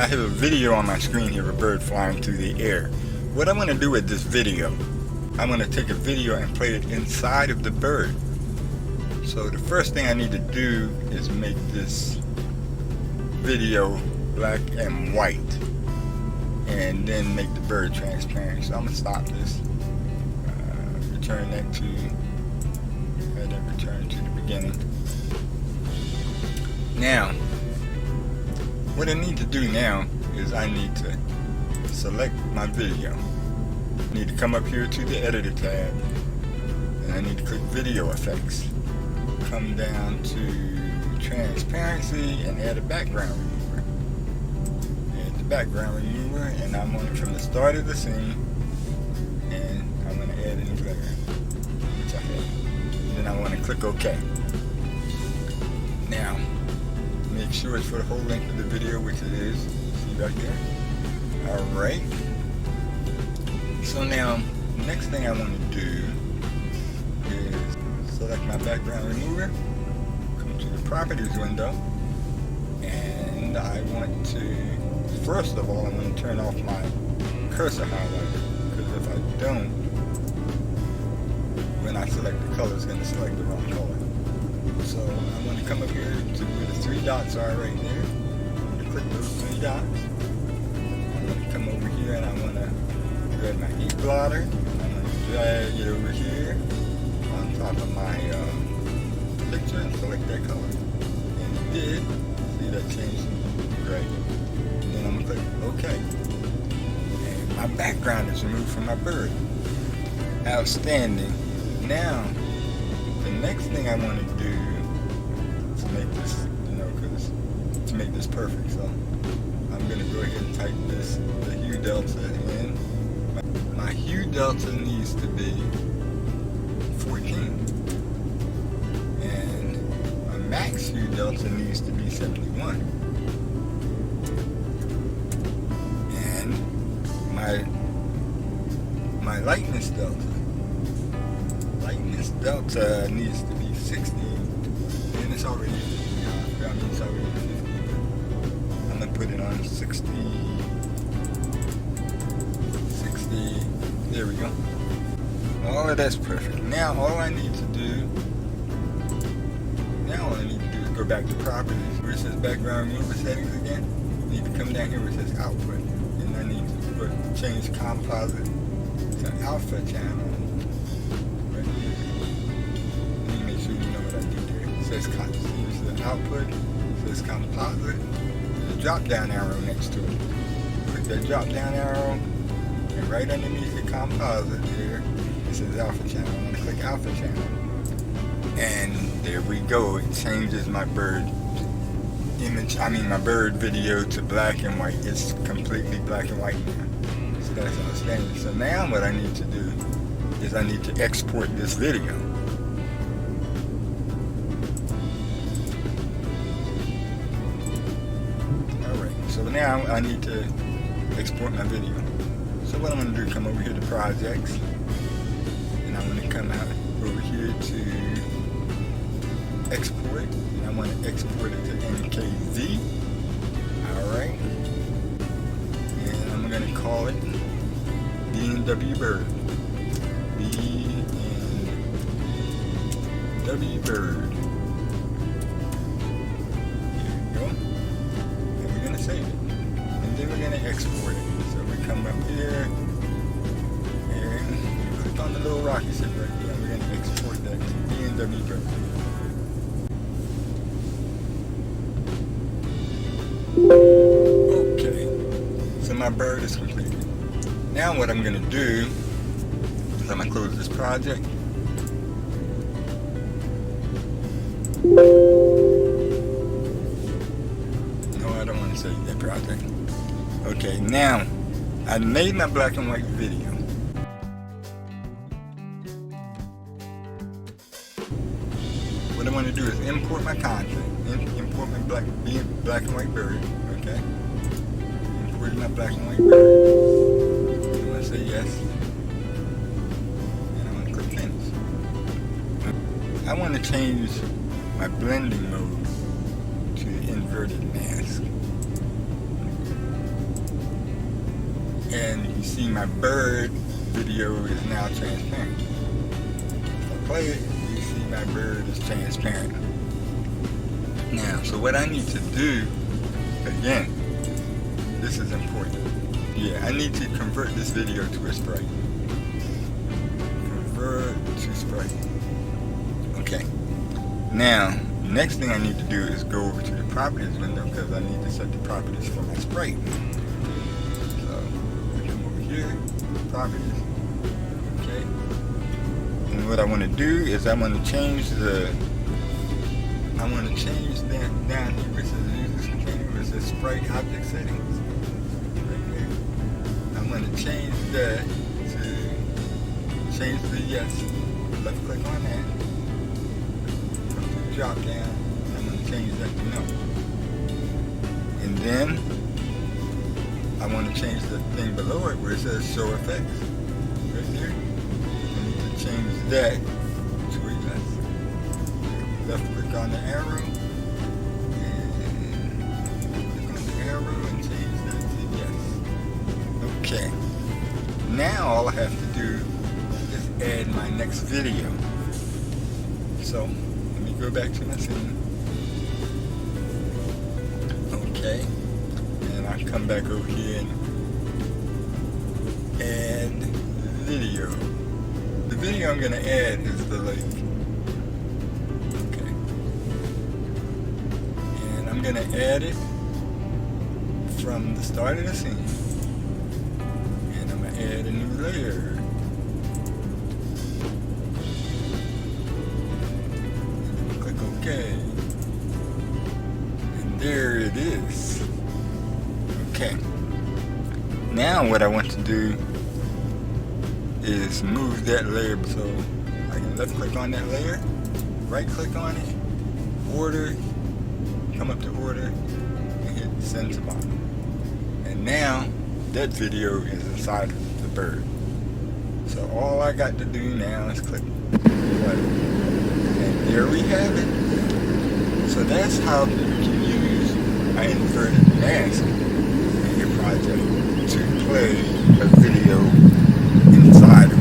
I have a video on my screen here of a bird flying through the air. What I'm going to do with this video, I'm going to take a video and play it inside of the bird. So the first thing I need to do is make this video black and white, and then make the bird transparent. So I'm going to stop this, return that to, and then return to the beginning. Now, what I need to do now is I need to select my video. I need to come up here to the editor tab, and I need to click video effects. Come down to transparency and add a background remover. Add the background remover, and I'm on it from the start of the scene, and I'm going to add any glare, which I have. Then I want to click OK. Now, make sure it's for the whole length of the video, which it is. See right there? Alright. So now, the next thing I want to do is select my background remover, come to the properties window, and I want to, first of all, I'm going to turn off my cursor highlighter, because if I don't, when I select the color, it's going to select the wrong color. So I'm going to come up here to where the three dots are right there. I'm going to click those three dots. I'm going to come over here and I want to grab my ink blotter. I'm going to drag it over here on top of my picture and select that color. And it did. See, that changed to gray. And then I'm going to click OK. And my background is removed from my bird. Outstanding. Now, the next thing I want to do to make this, to make this perfect, so I'm going to go ahead and type the hue delta in. My hue delta needs to be 14, and my max hue delta needs to be 71, and my lightness delta needs to be 60, and it's already 50 now. I mean, it's already 50. I'm going to put it on 60, there we go. All of that's perfect. Now all I need to do is go back to properties where it says background remover settings again. I need to come down here where it says output, and I need to change composite to alpha channel. It says output, it says composite, there's a drop down arrow next to it. Click that drop down arrow, and right underneath the composite there, it says alpha channel. I'm going to click alpha channel, and there we go. It changes my bird my bird video to black and white. It's completely black and white now. So that's outstanding. So now what I need to do is I need to export this video. So now I need to export my video. So what I'm going to do, come over here to projects, and I'm going to come out over here to export, and I want to export it to MKV. Alright. And I'm going to call it B&W Bird. B&W Bird. Save it, and then we're going to export it. So we come up here and click on the little rocket ship right there, and we're going to export that to B&W Bird. Okay, so my bird is completed. Now what I'm going to do is I'm going to close this project. Save that project. Okay, now I made my black and white video. What I want to do is import my content, import my black and white bird. Okay, import my black and white bird. I'm going to say yes, and I'm going to click finish. I want to change my blending mode to inverted mask. and you see my bird video is now transparent. If I play it, you see my bird is transparent. Now, so what I need to do, again, this is important. Yeah, I need to convert this video to a sprite. Convert to sprite. Okay. Now, next thing I need to do is go over to the properties window because I need to set the properties for my sprite. So, I come over here, properties. Okay. And what I want to do is I want to change that down here where it says user container, where it says sprite object settings. Right here. I'm going to change that to change the yes. Left click on that. Come to the drop down. And I'm going to change that to no. And then I want to change the thing below it where it says show effects. Right there. I need to change that to a yes. Left click on the arrow. Okay, now all I have to do is add my next video. So, let me go back to my scene. Okay, and I'll come back over here and add video. The video I'm going to add is the lake. Okay, and I'm going to add it from the start of the scene. Add a new layer. Click OK. And there it is. Okay. Now what I want to do is move that layer so I can left click on that layer, right click on it, order, come up to order, and hit send to bottom. And now that video is inside of the bird. So all I got to do now is click play. And there we have it. So that's how you can use an inverted mask in your project to play a video inside of